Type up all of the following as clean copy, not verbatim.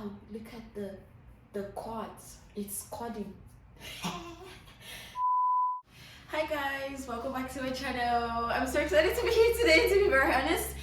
Wow, look at the quads. It's quadding. Hi guys, welcome back to my channel. I'm so excited to be here today, to be very honest.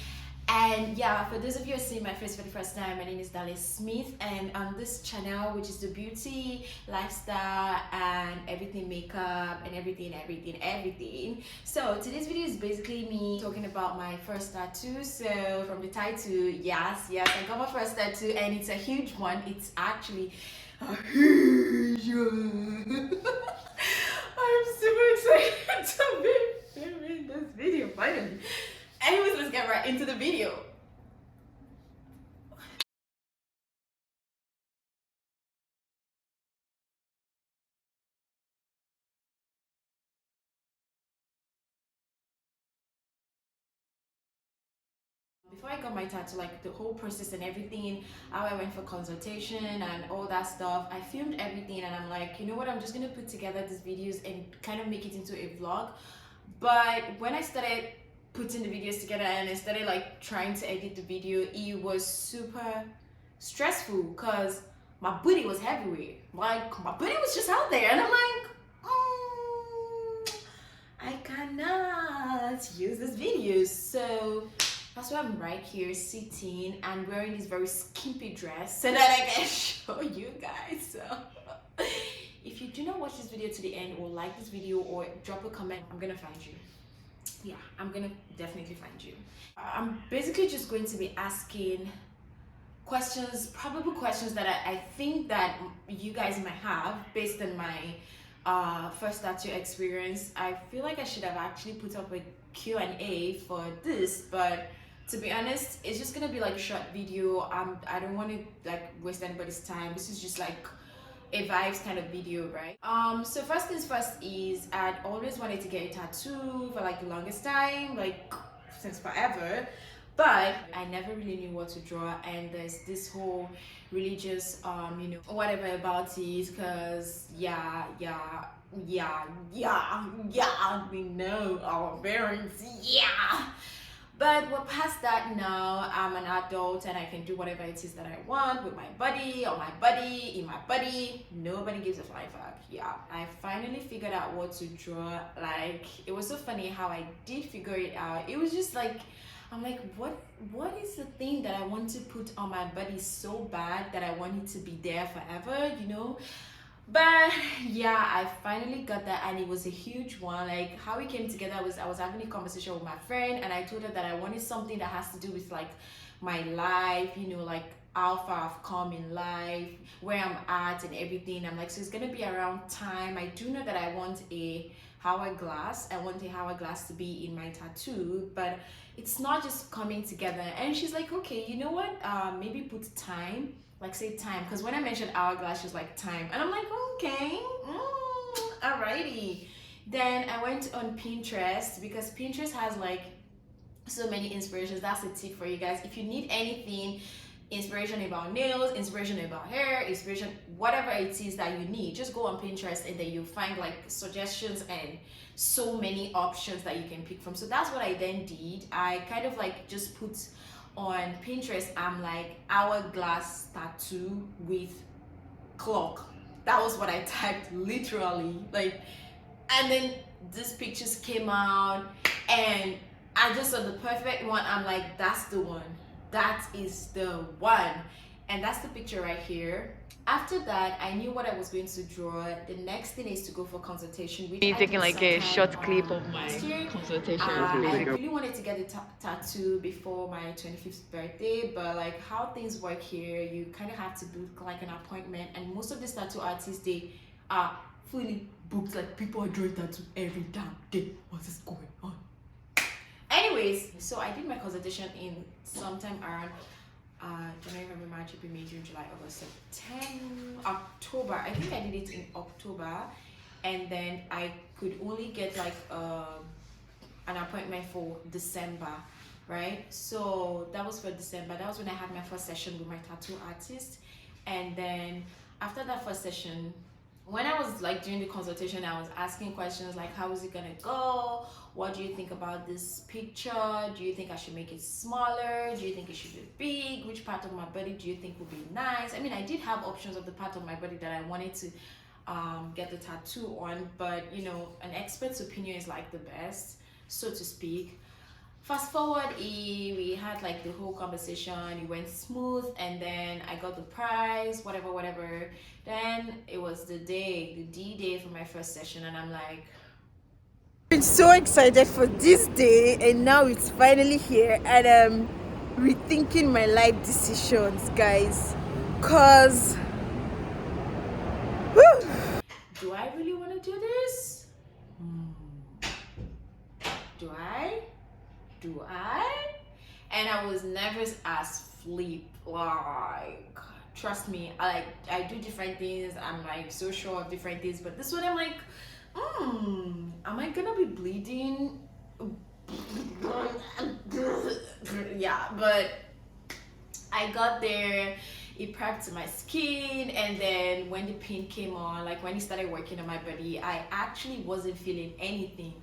And yeah, for those of you who are seeing my face for the first time, my name is BYDALESMITH, and on this channel, which is the beauty, lifestyle, and everything makeup, and everything. So today's video is basically me talking about my first tattoo. So from the title, yes, I got my first tattoo, and it's a huge one. It's actually a huge one. I'm super excited to be filming this video finally. Anyways, let's get right into the video. Before I got my tattoo, like the whole process and everything, how I went for consultation and all that stuff, I filmed everything, and I'm like, you know what, I'm just gonna put together these videos and kind of make it into a vlog. But when I started putting the videos together and I started like trying to edit the video, it was super stressful because my booty was everywhere. Like my booty was just out there, and I'm like, I cannot use this video. So that's why I'm right here sitting and wearing this very skimpy dress so that I can show you guys. So if you do not watch this video to the end, or like this video, or drop a comment, I'm gonna find you. Yeah, I'm gonna definitely find you. I'm basically just going to be asking questions, probable questions that I think that you guys might have based on my first tattoo experience. I feel like I should have actually put up a Q&A for this, but to be honest, it's just gonna be like a short video. I don't want to like waste anybody's time. This is just like a vibes kind of video, right? So first things first is I'd always wanted to get a tattoo for like the longest time, like since forever, but I never really knew what to draw. And there's this whole religious you know, whatever about it, because we know our parents, but we're past that now. I'm an adult and I can do whatever it is that I want with my body, or my body, in my body. Nobody gives a flying fuck. Yeah, I finally figured out what to draw. Like, it was so funny how I did figure it out. It was just like, I'm like, what is the thing that I want to put on my body so bad that I want it to be there forever, you know? But yeah, I finally got that, and it was a huge one. Like how we came together was I was having a conversation with my friend, and I told her that I wanted something that has to do with like my life, you know, like how far I've come in life, where I'm at and everything. I'm like, so it's gonna be around time. I do know that I want a hourglass. I want a hourglass to be in my tattoo, but it's not just coming together. And she's like, okay, you know what, maybe put time, like say time, because when I mentioned hourglass, she was like time, and I'm like, okay, alrighty. Then I went on Pinterest, because Pinterest has like so many inspirations. That's a tip for you guys. If you need anything, inspiration about nails, inspiration about hair, inspiration, whatever it is that you need, just go on Pinterest, and then you'll find like suggestions and so many options that you can pick from. So that's what I then did. I kind of like just put on Pinterest, I'm like hourglass tattoo with clock. That was what I typed, literally. Like, and then these pictures came out, and I just saw the perfect one. I'm like, that's the one. That is the one. And that's the picture right here. After that, I knew what I was going to draw. The next thing is to go for consultation. Which Taking like a short clip of my consultation. I really wanted to get a tattoo before my 25th birthday, but like how things work here, you kind of have to book like an appointment, and most of these tattoo artists, they are fully booked. Like people are drawing tattoo every damn day. What is going on? Anyways, so I did my consultation in sometime around January, February, March, April, May, June, July, August, September, October. I think I did it in October, and then I could only get like an appointment for December, right? So that was for December. That was when I had my first session with my tattoo artist, and then after that first session, When I was like doing the consultation, I was asking questions like, how is it gonna go? What do you think about this picture? Do you think I should make it smaller? Do you think it should be big? Which part of my body do you think would be nice? I mean, I did have options of the part of my body that I wanted to get the tattoo on, but you know, an expert's opinion is like the best, so to speak. Fast forward, we had like the whole conversation, it went smooth, and then I got the prize, whatever. Then it was the day, the D-Day for my first session, and I'm like, Been so excited for this day, and now it's finally here, and I'm rethinking my life decisions, guys, cause do I really want to do this? Do I? And I was nervous as flip. Like, trust me, I do different things. I'm like so sure of different things, but this one I'm like, am I gonna be bleeding? Yeah, but I got there, it prepped my skin, and then when the pain came on, like when it started working on my body, I actually wasn't feeling anything.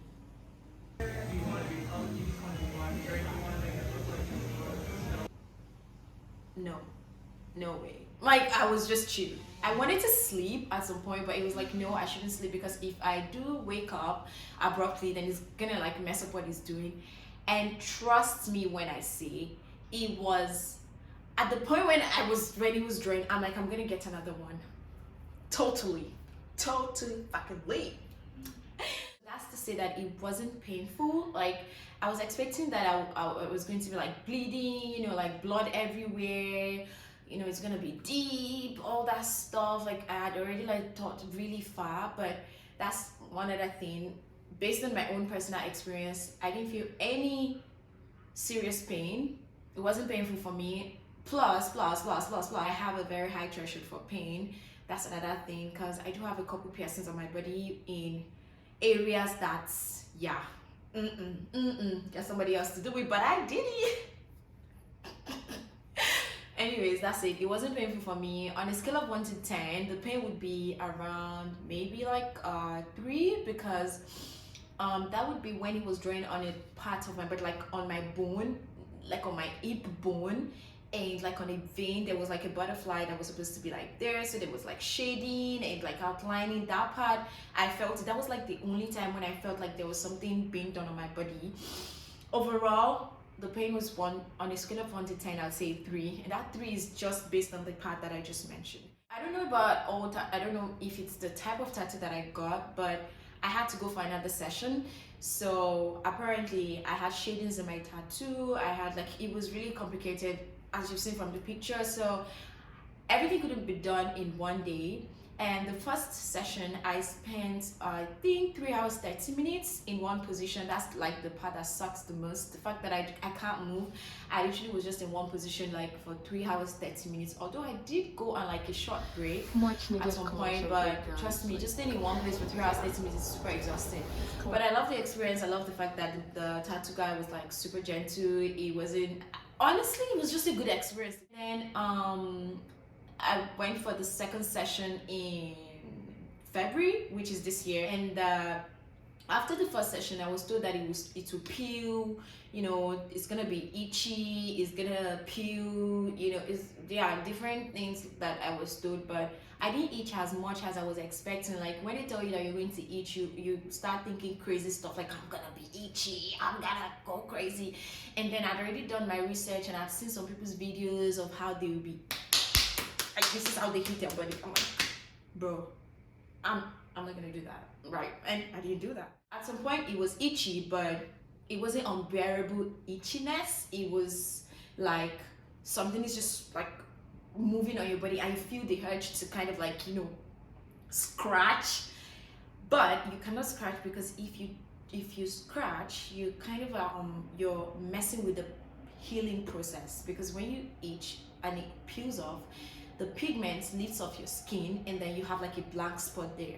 No way. Like, I was just chill. I wanted to sleep at some point, but it was like, no, I shouldn't sleep, because if I do wake up abruptly, then it's gonna like mess up what he's doing. And trust me when I say, it was at the point when he was drawing, I'm like, I'm gonna get another one. Totally fucking late. That's to say that it wasn't painful. Like, I was expecting that I was going to be like bleeding, you know, like blood everywhere, you know, it's gonna be deep, all that stuff. Like, I had already like thought really far, but that's one other thing. Based on my own personal experience, I didn't feel any serious pain. It wasn't painful for me. Plus, I have a very high threshold for pain. That's another thing, because I do have a couple piercings on my body in areas that's, yeah, get somebody else to do it, but I did it. Anyways, that's it. It wasn't painful for me. On a scale of 1 to 10, the pain would be around maybe like 3, because that would be when he was drawing on a part of my body, like on my bone, like on my hip bone, and like on a vein there was like a butterfly that was supposed to be like there, so there was like shading and like outlining that part. I felt that was like the only time when I felt like there was something being done on my body. Overall, the pain was on a scale of 1 to 10, I'd say 3, and that 3 is just based on the part that I just mentioned. I don't know about I don't know if it's the type of tattoo that I got, but I had to go for another session. So apparently I had shadings in my tattoo. I had like, it was really complicated, as you've seen from the picture. So everything couldn't be done in one day. And the first session I spent, I think, 3 hours 30 minutes in one position. That's like the part that sucks the most, the fact that I can't move. I literally was just in one position like for 3 hours 30 minutes, although I did go on like a short break at some point. But trust me, just staying in one place for 3 hours 30 minutes is super exhausting. But I love the experience. I love the fact that the tattoo guy was like super gentle. He wasn't, honestly, it was just a good experience. Then I went for the second session in February, which is this year, and after the first session I was told that it will peel, you know, it's gonna be itchy, it's gonna peel, you know, there are different things that I was told, but I didn't itch as much as I was expecting. Like, when they tell you that you're going to itch, you start thinking crazy stuff like, I'm gonna be itchy, I'm gonna go crazy. And then I'd already done my research, and I'd seen some people's videos of how they will be like, this is how they heat their body. I'm like, bro, I'm not gonna do that, right? And I didn't do that. At some point it was itchy, but it wasn't unbearable itchiness. It was like something is just like moving on your body. I feel the urge to kind of like, you know, scratch, but you cannot scratch, because if you scratch, you kind of you're messing with the healing process, because when you itch and it peels off, the pigment lifts off your skin, and then you have like a blank spot there.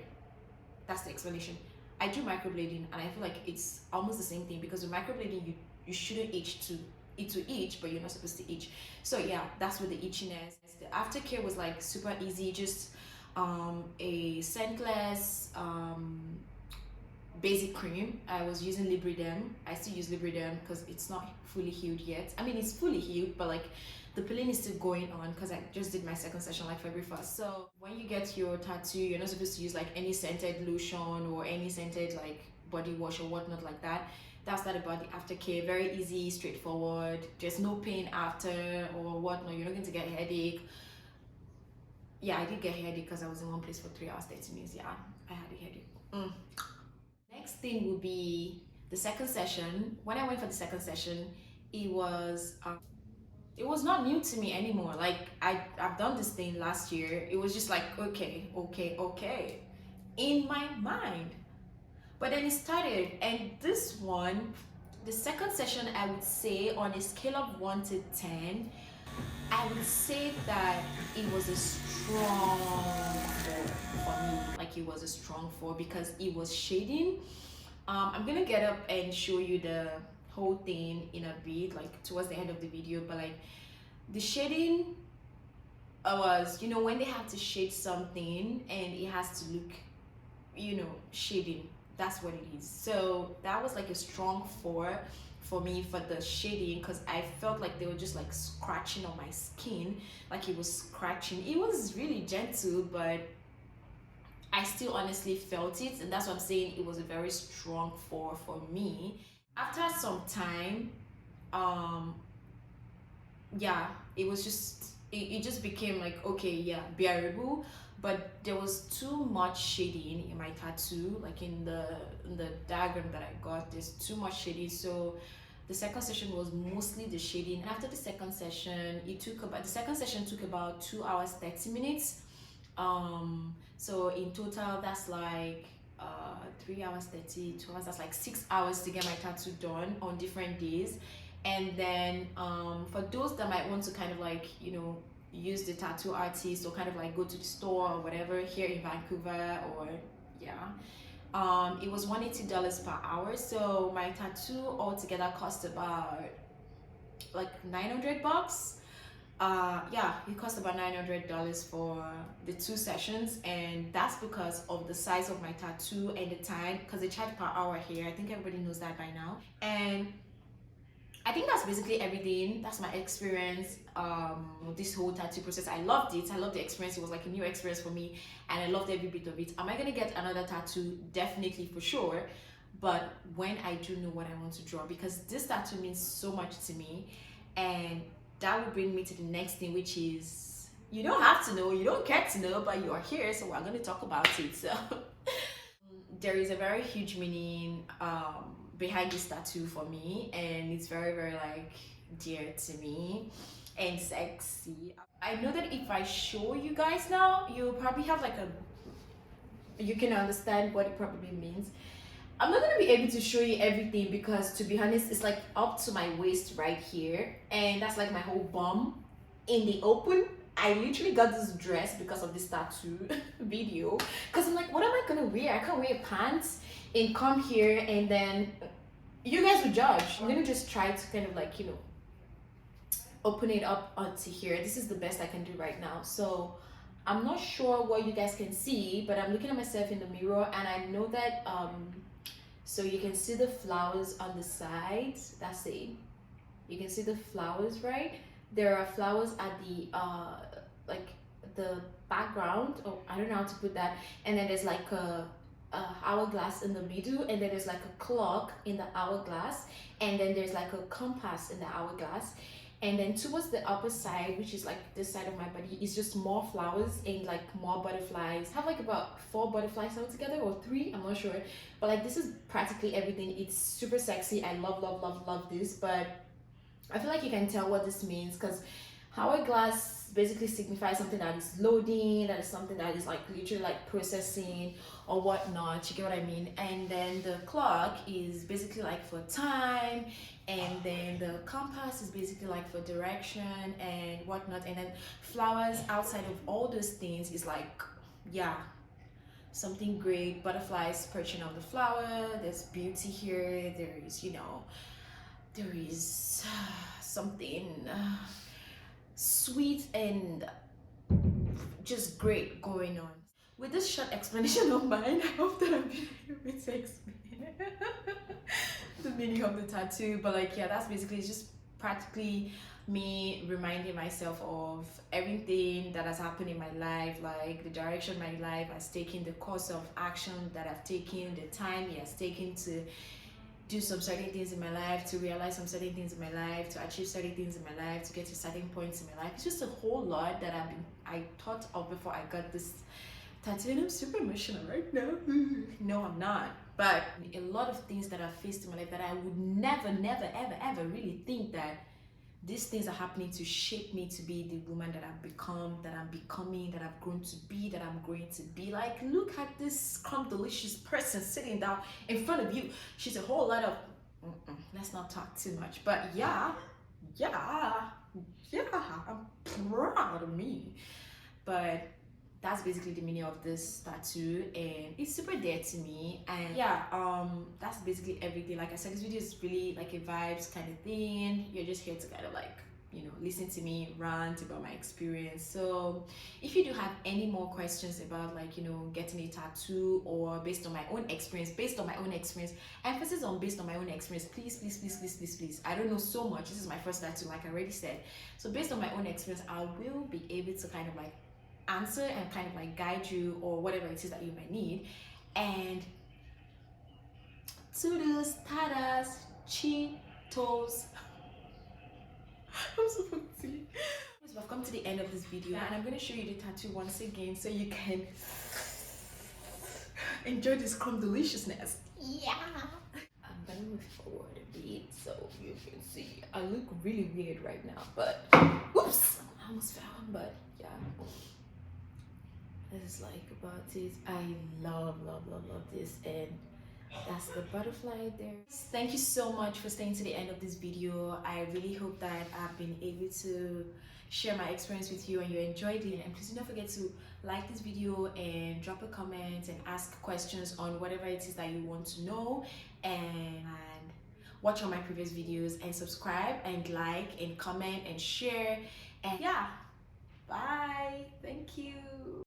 That's the explanation. I do microblading, and I feel like it's almost the same thing, because with microblading you shouldn't itch to itch, but you're not supposed to itch. So yeah, that's with the itchiness. The aftercare was like super easy. Just a scentless basic cream. I was using Libridem. I still use Libridem because it's not fully healed yet. I mean, it's fully healed, but like the peeling is still going on because I just did my second session like February 1st. So when you get your tattoo, you're not supposed to use like any scented lotion or any scented like body wash or whatnot like that. That's not about the aftercare. Very easy, straightforward. There's no pain after or whatnot. You're not going to get a headache. Yeah, I did get a headache because I was in one place for 3 hours 30 minutes. Yeah, I had a headache. Next thing would be the second session. When I went for the second session, it was not new to me anymore. Like I've done this thing last year. It was just like okay in my mind. But then it started, and this one, the second session, I would say on a scale of 1 to 10, I would say that it was a strong 4 for me. Like it was a strong 4 because it was shading. I'm gonna get up and show you the whole thing in a bit, like towards the end of the video, but like the shading was, you know, when they have to shade something and it has to look, you know, shading, that's what it is. So that was like a strong 4 for me for the shading because I felt like they were just like scratching on my skin, like it was scratching. It was really gentle, but I still honestly felt it, and that's what I'm saying. It was a very strong 4 for me. After some time, yeah, it was just it just became like okay, yeah, bearable. But there was too much shading in my tattoo, like in the diagram that I got. There's too much shading, so the second session was mostly the shading. And after the second session, the second session took about 2 hours 30 minutes. So in total that's like 3 hours 30, 2 hours, that's like 6 hours to get my tattoo done on different days. And then for those that might want to kind of like, you know, use the tattoo artist or kind of like go to the store or whatever here in Vancouver, or yeah, it was $180 per hour. So my tattoo altogether cost about like 900 bucks. Yeah, it cost about $900 for the 2 sessions, and that's because of the size of my tattoo and the time, because they charge per hour here. I think everybody knows that by now. And I think that's basically everything. That's my experience with this whole tattoo process. I loved it. I loved the experience. It was like a new experience for me, and I loved every bit of it. Am I gonna get another tattoo? Definitely, for sure. But when I do know what I want to draw, because this tattoo means so much to me. And that will bring me to the next thing, which is, you don't have to know, you don't care to know, but you are here, so we're going to talk about it. So there is a very huge meaning behind this tattoo for me, and it's very, very like dear to me and sexy. I know that if I show you guys now, you'll probably have like you can understand what it probably means. I'm not gonna be able to show you everything because, to be honest, it's like up to my waist right here, and that's like my whole bum in the open. I literally got this dress because of this tattoo video, because I'm like, what am I gonna wear? I can't wear pants and come here, and then you guys will judge. I'm gonna just try to kind of like, you know, open it up onto here. This is the best I can do right now. So I'm not sure what you guys can see, but I'm looking at myself in the mirror, and I know that so you can see the flowers on the sides. That's it. You can see the flowers, right? There are flowers at the like the background. Oh, I don't know how to put that. And then there's like a hourglass in the middle, and then there's like a clock in the hourglass, and then there's like a compass in the hourglass. And then towards the upper side, which is like this side of my body, is just more flowers and like more butterflies. I have like about 4 butterflies altogether, or 3, I'm not sure. But like this is practically everything. It's super sexy. I love, love, love, love this. But I feel like you can tell what this means, because hourglass basically signifies something that is loading, that is something that is like literally like processing or whatnot, you get what I mean. And then the clock is basically like for time, and then the compass is basically like for direction and whatnot. And then flowers outside of all those things is like, yeah, something great. Butterflies perching on the flower, there's beauty here, there is, you know, there is something sweet and just great going on. with this short explanation of mine, I hope that I've been able to explain the meaning of the tattoo. But like, yeah, that's basically, it's just practically me reminding myself of everything that has happened in my life, like the direction my life has taken, the course of action that I've taken, the time it has taken to do some certain things in my life, to realize some certain things in my life, to achieve certain things in my life, to get to certain points in my life. It's just a whole lot that I thought of before I got this tattoo, and I'm super emotional right now. No, I'm not. But a lot of things that I've faced in my life that I would never, ever really think that these things are happening to shape me to be the woman that I've become, that I'm becoming, that I've grown to be, that I'm going to be. Like, look at this delicious person sitting down in front of you. She's a whole lot of, let's not talk too much. But yeah, I'm proud of me. But that's basically the meaning of this tattoo, and it's super dear to me. And yeah, that's basically everything. Like I said, this video is really like a vibes kind of thing. You're just here to kind of like, you know, listen to me rant about my experience. So if you do have any more questions about, like, you know, getting a tattoo, or based on my own experience, emphasis on based on my own experience, please, I don't know so much. This is my first tattoo, like I already said. So based on my own experience, I will be able to kind of like answer and kind of like guide you, or whatever it is that you might need. And toodles, tadas, cheetos. I'm so funny. So I've come to the end of this video, and I'm going to show you the tattoo once again so you can enjoy this crumb deliciousness. Yeah. I'm gonna move forward a bit so you can see. I look really weird right now, but oops, I almost fell. But yeah, this is like about it. I love this, and that's the butterfly there. Thank you so much for staying to the end of this video. I really hope that I've been able to share my experience with you and you enjoyed it. And please don't forget to like this video and drop a comment and ask questions on whatever it is that you want to know, and watch all my previous videos, and subscribe and like and comment and share. And yeah, bye. Thank you.